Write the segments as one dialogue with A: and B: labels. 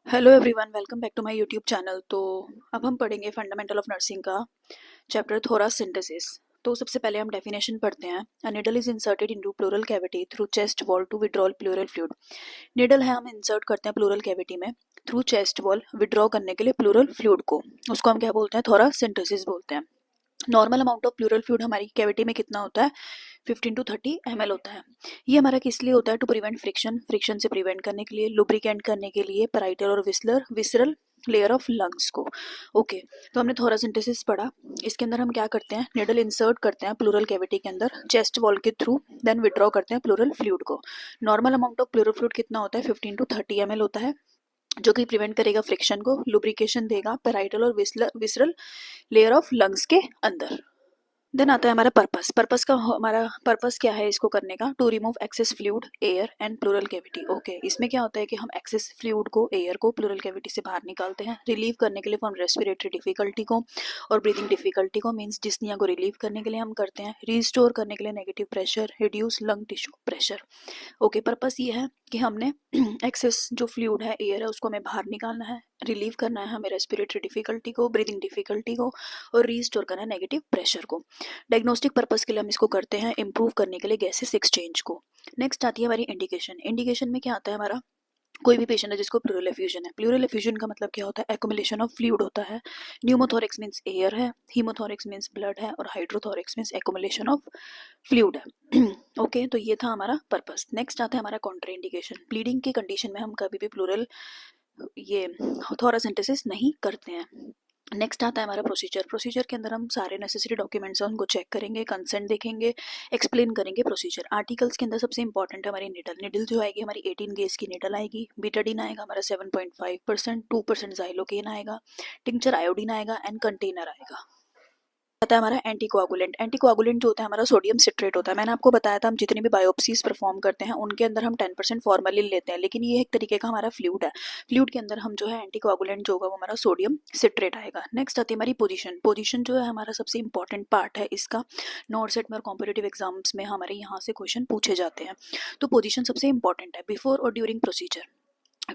A: Hello everyone, welcome back to my YouTube channel. तो अब हम पढ़ेंगे फंडामेंटल ऑफ नर्सिंग का चैप्टर थोरासिंथेसिस। तो सबसे पहले हम डेफिनेशन पढ़ते हैं। A needle is inserted into pleural cavity through chest wall to withdrawal pleural fluid. Needle है, हम इंसर्ट करते हैं प्लूरल कैविटी में थ्रू चेस्ट वॉल विड्रॉ करने के लिए प्लूरल फ्लूइड को। उसको हम क्या बोलते हैं? थोरासिंथेसिस बोलते हैं। Normal amount of pleural fluid हमारी कैविटी में कितना होता है? 15 to 30 ml होता है। ये हमारा किस लिए होता है? टू प्रिवेंट फ्रिक्शन, फ्रिक्शन से प्रिवेंट करने के लिए, लुब्रिकेंट करने के लिए पैराइटल और विसरल लेयर ऑफ लंग्स को। ओके, तो हमने थोरासिंथेसिस पढ़ा। इसके अंदर हम क्या करते हैं? निडल इंसर्ट करते हैं प्लूरल कैविटी के अंदर चेस्ट वॉल के थ्रू, देन विड्रॉ करते हैं प्लूरल फ्लूइड को। Normal amount of pleural fluid कितना होता है? 15 to 30 ml होता है, जो कि प्रिवेंट करेगा फ्रिक्शन को, लुब्रिकेशन देगा पैराइटल और विसरल लेयर ऑफ लंग्स के अंदर। देन आता है हमारा पर्पस का। हमारा पर्पस क्या है इसको करने का? To remove excess fluid, air and pleural cavity. Okay, इसमें क्या होता है कि हम एक्सेस फ्लूइड को, एयर को प्लूरल कैविटी से बाहर निकालते हैं, रिलीव करने के लिए फ्रॉम रेस्पिरेटरी डिफिकल्टी को और ब्रीदिंग डिफिकल्टी को, मीन्स डिस्निया को रिलीव करने के लिए हम करते हैं, रिस्टोर करने के लिए negative pressure, reduce lung tissue pressure. Okay, purpose ये है कि हमने एक्सेस जो फ्लूइड है, एयर है, उसको हमें बाहर निकालना है, रिलीव करना है हमें रेस्पिरेटरी डिफिकल्टी को, ब्रीदिंग डिफिकल्टी को और रीस्टोर करना है नेगेटिव प्रेशर को। डायग्नोस्टिक पर्पस के लिए हम इसको करते हैं, इंप्रूव करने के लिए गैसेस एक्सचेंज को। नेक्स्ट आती है हमारी इंडिकेशन। इंडिकेशन में क्या आता है हमारा? कोई भी पेशेंट है जिसको प्लूरल एफ्यूजन है। प्लूरल एफ्यूजन का मतलब क्या होता है? एक्युमुलेशन ऑफ फ्लूइड होता है। न्यूमोथोरिक्स मींस एयर है, हीमोथोरिक्स मींस ब्लड है और हाइड्रोथोरिक्स मींस एक्युमुलेशन ऑफ फ्लूइड है। ओके, तो ये था हमारा पर्पस। नेक्स्ट आता है हमारा कॉन्ट्राइंडिकेशन। ब्लीडिंग की कंडीशन में हम कभी भी प्लूरल ये थोरासिंथेसिस नहीं करते हैं। नेक्स्ट आता है हमारा प्रोसीजर। प्रोसीजर के अंदर हम सारे नेसेसरी डॉक्यूमेंट्स हैं उनको चेक करेंगे, कंसेंट देखेंगे, एक्सप्लेन करेंगे प्रोसीजर। आर्टिकल्स के अंदर सबसे इंपॉर्टेंट है हमारी निडल। निडल जो आएगी हमारी 18 गेज की निडल आएगी। बीटाडीन आएगा हमारा 7.5%, 2% जाइलोकेन आएगा, टिंचर आयोडीन आएगा एंड कंटेनर आएगा। आता है हमारा एंटीकोआगुलेंट। एंटीकोआगुलेंट जो होता है हमारा सोडियम सिट्रेट होता है। मैंने आपको बताया था हम जितनी भी बायोप्सीज परफॉर्म करते हैं उनके अंदर हम 10% फॉर्मेलिन लेते हैं, लेकिन ये एक तरीके का हमारा फ्लूइड है। फ्लूइड के अंदर हम जो है एंटीकोआगुलेंट जो होगा वो हमारा सोडियम सिट्रेट आएगा। नेक्स्ट आती है हमारी पोजीशन। पोजीशन जो है हमारा सबसे इंपॉर्टेंट पार्ट है इसका। नॉट सेट में और कॉम्पिटेटिव एग्जाम्स में हमारे यहाँ से क्वेश्चन पूछे जाते हैं। तो पोजीशन सबसे इंपॉर्टेंट है। बिफोर और ड्यूरिंग प्रोसीजर,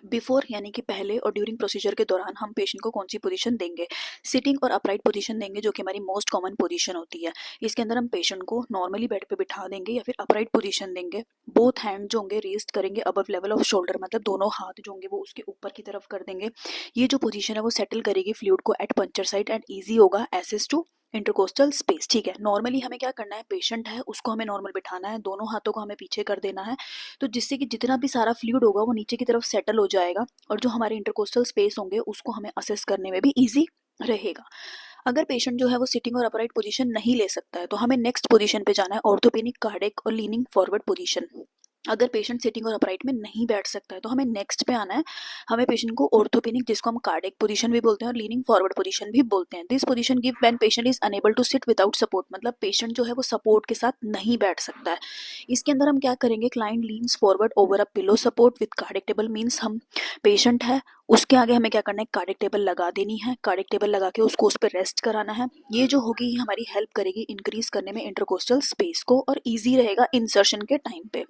A: बिफोर यानी कि पहले और ड्यूरिंग प्रोसीजर के दौरान हम पेशेंट को कौन सी पोजीशन देंगे? सिटिंग और अपराइट पोजीशन देंगे, जो कि हमारी मोस्ट कॉमन पोजीशन होती है। इसके अंदर हम पेशेंट को नॉर्मली बेड पे बिठा देंगे या फिर अपराइट पोजीशन देंगे। बोथ हैंड जो होंगे रेस्ट करेंगे अबव लेवल ऑफ शोल्डर, मतलब दोनों हाथ जो होंगे वो उसके ऊपर की तरफ कर देंगे। ये जो पोजीशन है वो सेटल करेगी फ्लूइड को at puncture site and easy होगा एसेस टू इंटरकोस्टल स्पेस। ठीक है, नॉर्मली हमें क्या करना है? पेशेंट है उसको हमें नॉर्मल बिठाना है, दोनों हाथों को हमें पीछे कर देना है, तो जिससे कि जितना भी सारा फ्लूइड होगा वो नीचे की तरफ सेटल हो जाएगा और जो हमारे इंटरकोस्टल स्पेस होंगे उसको हमें असेस करने में भी इजी रहेगा। अगर पेशेंट जो है वो सिटिंग और अपराइट पोजीशन नहीं ले सकता है तो हमें नेक्स्ट पोजीशन पे जाना है, ऑर्थोपेनिक, कार्डिक और लीनिंग फॉरवर्ड पोजीशन। अगर पेशेंट सिटिंग और अपराइट में नहीं बैठ सकता है तो हमें नेक्स्ट पे आना है। हमें पेशेंट को ऑर्थोपेनिक, जिसको हम कार्डिक पोजीशन भी बोलते हैं और लीनिंग फॉरवर्ड पोजीशन भी बोलते हैं। This position give when patient is unable to sit without support, मतलब पेशेंट जो है वो सपोर्ट के साथ नहीं बैठ सकता है। इसके अंदर हम क्या करेंगे? Client leans forward over a pillow support with cardiac table, means हम पेशेंट है उसके आगे हमें क्या करना है? कार्डिक टेबल लगा देनी है। कार्डिक टेबल लगा के उसको उस पर रेस्ट कराना है। ये जो होगी हमारी हेल्प करेगी इंक्रीज करने में इंटरकोस्टल स्पेस को और ईजी रहेगा इंसर्शन के टाइम पे।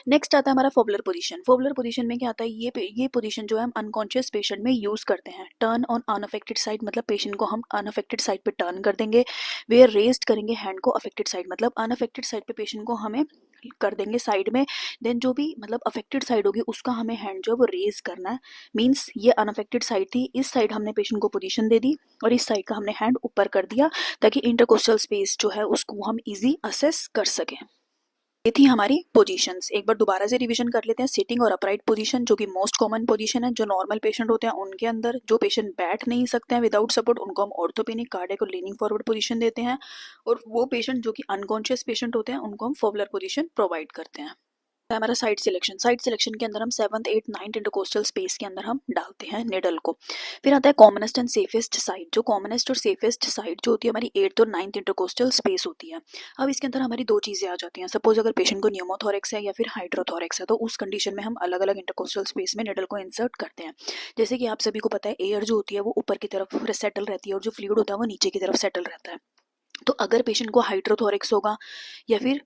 A: नेक्स्ट आता है हमारा फोबुलर पोजीशन। फोबुलर पोजीशन में क्या आता है? ये पोजीशन जो है हम अनकॉन्शियस पेशेंट में यूज करते हैं। टर्न ऑन अनअफेक्टेड साइड, मतलब पेशेंट को हम अनअफेक्टेड साइड पे टर्न कर देंगे। वेयर रेस्ट करेंगे हैंड को अफेक्टेड साइड, मतलब अनअफेक्टेड साइड पे पेशेंट को हमें कर देंगे साइड में। देन जो भी मतलब अफेक्टेड साइड होगी उसका हमें हैंड जो है वो रेज करना है। मीन्स ये अनअफेक्टेड साइड थी, इस साइड हमने पेशेंट को पोजीशन दे दी और इस साइड का हमने हैंड ऊपर कर दिया ताकि इंटरकोस्टल स्पेस जो है उसको हम इजी असेस कर सकें। ये थी हमारी पोजीशंस। एक बार दोबारा से रिवीजन कर लेते हैं। सिटिंग और अपराइट पोजीशन जो कि मोस्ट कॉमन पोजीशन है, जो नॉर्मल पेशेंट होते हैं उनके अंदर। जो पेशेंट बैठ नहीं सकते हैं विदाउट सपोर्ट उनको हम ऑर्थोपेनिक, कार्डियक और लीनिंग फॉरवर्ड पोजीशन देते हैं। और वो पेशेंट जो कि अनकॉन्शियस पेशेंट होते हैं उनको हम फोबुलर पोजीशन प्रोवाइड करते हैं। हमारा साइड सिलेक्शन। साइड सिलेक्शन के अंदर हम 7th 8th 9th intercostal space के अंदर हम डालते हैं निडल को। फिर आता है कॉमनेस्ट एंड सेफेस्ट साइड। जो कॉमनेस्ट और सेफेस्ट साइड जो होती है हमारी 8th और 9th इंटरकोस्टल स्पेस होती है। अब इसके अंदर हमारी दो चीज़ें आ जाती हैं। सपोज अगर पेशेंट को न्यूमोथोरिक्स है या फिर हाइड्रोथोरिक्स है तो उस कंडीशन में हम अलग अलग इंटरकोस्टल स्पेस में निडल को इंसर्ट करते हैं। जैसे कि आप सभी को पता है एयर जो होती है वो ऊपर की तरफ सेटल रहती है और जो फ्लूइड होता है वो नीचे की तरफ सेटल रहता है। तो अगर पेशेंट को हाइड्रोथोरिक्स होगा या फिर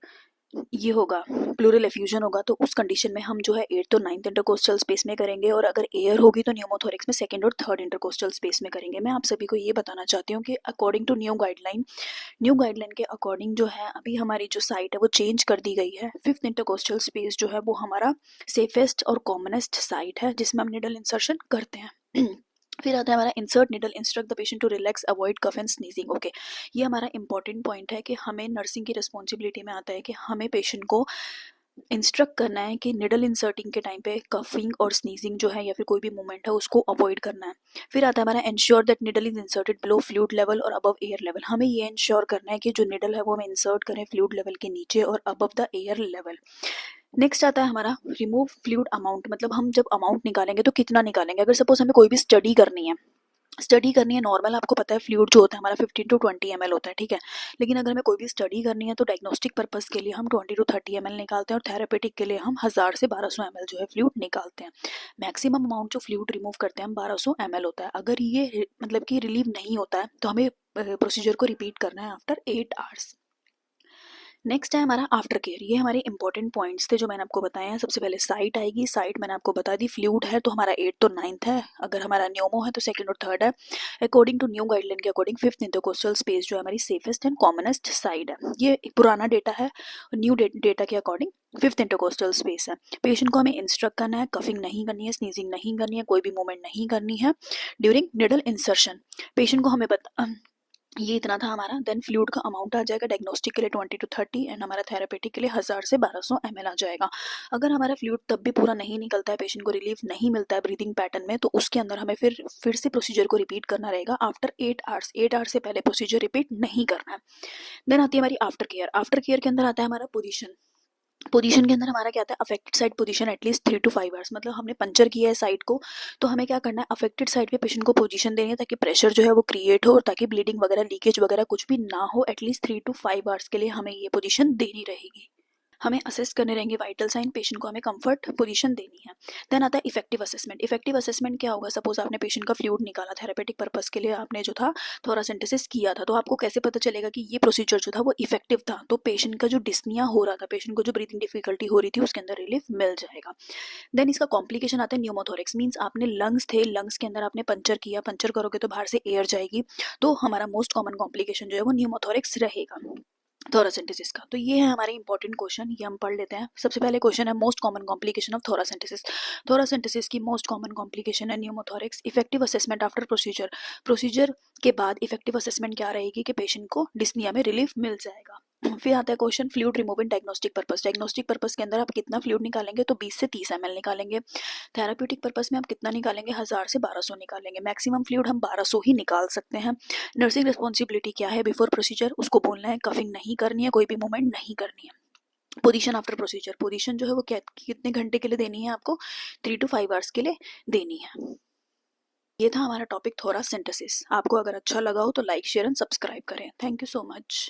A: ये होगा प्लूरल एफ्यूजन होगा, तो उस कंडीशन में हम जो है 8th और 9th इंटरकोस्टल स्पेस में करेंगे, और अगर एयर होगी तो न्यूमोथोरिक्स में 2nd और 3rd इंटरकोस्टल स्पेस में करेंगे। मैं आप सभी को ये बताना चाहती हूँ कि अकॉर्डिंग टू न्यू गाइडलाइन के अकॉर्डिंग जो है अभी हमारी जो साइट है वो चेंज कर दी गई है। 5th इंटरकोस्टल स्पेस जो है वो हमारा सेफेस्ट और कॉमनेस्ट साइट है जिसमें हम निडल इंसर्शन करते हैं। फिर आता है हमारा insert needle, instruct the patient to relax, avoid cough and sneezing. Okay, ये हमारा इंपॉर्टेंट पॉइंट है कि हमें नर्सिंग की रिस्पॉन्सिबिलिटी में आता है कि हमें पेशेंट को इंस्ट्रक्ट करना है कि निडल इंसर्टिंग के टाइम पे कफिंग और स्नीजिंग जो है या फिर कोई भी मूवमेंट है उसको अवॉइड करना है। फिर आता है हमारा ensure that needle is inserted below fluid level और अबव एयर लेवल। हमें ये इंश्योर करना है कि जो निडल है वो हम इंसर्ट करें फ्लूइड लेवल के नीचे और above the air level. Next आता है हमारा रिमूव फ्लूइड अमाउंट, मतलब हम जब अमाउंट निकालेंगे तो कितना निकालेंगे। अगर सपोज हमें कोई भी स्टडी करनी है नॉर्मल, आपको पता है फ्लूइड जो होता है हमारा 15 to 20 ml होता है, ठीक है। लेकिन अगर हमें कोई भी स्टडी करनी है तो डायग्नोस्टिक पर्पस के लिए हम 20 to 30 ml निकालते हैं, और थेरेपेटिक के लिए हम 1000 से 1200 ml जो है फ्लूइड निकालते हैं। मैक्सिमम अमाउंट जो फ्लूइड रिमूव करते हैं हम 1200 ml होता है। अगर ये मतलब कि रिलीव नहीं होता है तो हमें प्रोसीजर को रिपीट करना है आफ्टर 8 आवर्स। नेक्स्ट है हमारा आफ्टर केयर। ये हमारे इंपॉर्टेंट पॉइंट्स थे जो मैंने आपको बताए हैं। सबसे पहले साइट आएगी, साइट मैंने आपको बता दी। फ्लूइड है तो हमारा 8th और 9th है, अगर हमारा न्यूमो है तो 2nd और 3rd है। अकॉर्डिंग टू न्यू गाइडलाइन के अकॉर्डिंग 5th इंटरकोस्टल स्पेस जो है हमारी सेफेस्ट एंड कॉमनेस्ट साइड है। ये एक पुराना डेटा है, न्यू डेटा के अकॉर्डिंग 5th इंटरकोस्टल स्पेस है। पेशेंट को हमें इंस्ट्रक्ट करना है, कफिंग नहीं करनी है, स्नीजिंग नहीं करनी है, कोई भी मूवमेंट नहीं करनी है ड्यूरिंग निडल इंसर्शन। पेशेंट को हमें ये इतना था हमारा। देन फ्लूइड का अमाउंट आ जाएगा डायग्नोस्टिक के लिए 20 to 30 एंड हमारा थेरेपेटिक के लिए 1000 से 1200 ml आ जाएगा। अगर हमारा फ्लूइड तब भी पूरा नहीं निकलता है, पेशेंट को रिलीफ नहीं मिलता है ब्रीदिंग पैटर्न में, तो उसके अंदर हमें फिर से प्रोसीजर को रिपीट करना रहेगा आफ्टर 8 आवर्स। 8 आवर्स से पहले प्रोसीजर रिपीट नहीं करना है। देन आती है हमारी आफ्टर केयर। आफ्टर केयर के अंदर आता है हमारा पोजीशन के अंदर हमारा क्या आता है affected side position at least 3 to 5 hours. मतलब हमने पंचर किया है साइड को, तो हमें क्या करना है अफेक्टेड साइड पे पेशेंट को पोजीशन देनी है ताकि प्रेशर जो है वो क्रिएट हो और ताकि ब्लीडिंग वगैरह लीकेज वगैरह कुछ भी ना हो। एटलीस्ट 3 to 5 आवर्स के लिए हमें ये पोजीशन देनी रहेगी। हमें असेस करने रहेंगे वाइटल साइन, पेशेंट को हमें कंफर्ट पोजीशन देनी है। देन आता है इफेक्टिव असेसमेंट। इफेक्टिव असेसमेंट क्या होगा, सपोज आपने पेशेंट का फ्लूइड निकाला थेरेपेटिक पर्पस के लिए, आपने जो था थोरासेंटेसिस किया था, तो आपको कैसे पता चलेगा कि ये प्रोसीजर जो था वो इफेक्टिव था। तो पेशेंट का जो डिस्निया हो रहा था, पेशेंट को जो ब्रीथिंग डिफिकल्टी हो रही थी, उसके अंदर रिलीफ मिल जाएगा। देन इसका कॉम्प्लिकेशन आता है न्यूमोथोरिक्स। मीन्स आपने लंग्स थे, लंग्स के अंदर आपने पंचर किया, पंचर करोगे तो बाहर से एयर जाएगी, तो हमारा मोस्ट कॉमन कॉम्प्लिकेशन जो है वो न्यूमोथोरिक्स रहेगा थोरासेंटेसिस का। तो ये है हमारे इंपॉर्टेंट क्वेश्चन, ये हम पढ़ लेते हैं। सबसे पहले क्वेश्चन है most common complication of thoracentesis. Thoracentesis की मोस्ट कॉमन कॉम्प्लिकेशन है pneumothorax. Effective assessment after procedure. Procedure के बाद इफेक्टिव असेसमेंट क्या रहेगी कि पेशेंट को डिस्निया में रिलीफ मिल जाएगा। फिर आता है question fluid remove in diagnostic purpose. Diagnostic purpose के अंदर आप कितना फ्लूइड निकालेंगे, तो 20 से 30 ml निकालेंगे। थेराप्यूटिक पर्पस में आप कितना निकालेंगे, 1000 से 1200 निकालेंगे। मैक्सिमम फ्लूइड हम 1200 ही निकाल सकते हैं। नर्सिंग रिस्पॉन्सिबिलिटी क्या है बिफोर प्रोसीजर, उसको बोलना है कफिंग नहीं करनी है, कोई भी मूवमेंट नहीं करनी है। पोजीशन आफ्टर प्रोसीजर, पोजीशन जो है वो कितने घंटे के लिए देनी है आपको, 3 to 5 आवर्स के लिए देनी है। ये था हमारा टॉपिक थोरासेंटेसिस। आपको अगर अच्छा लगा हो तो लाइक शेयर एंड सब्सक्राइब करें। Thank you so much.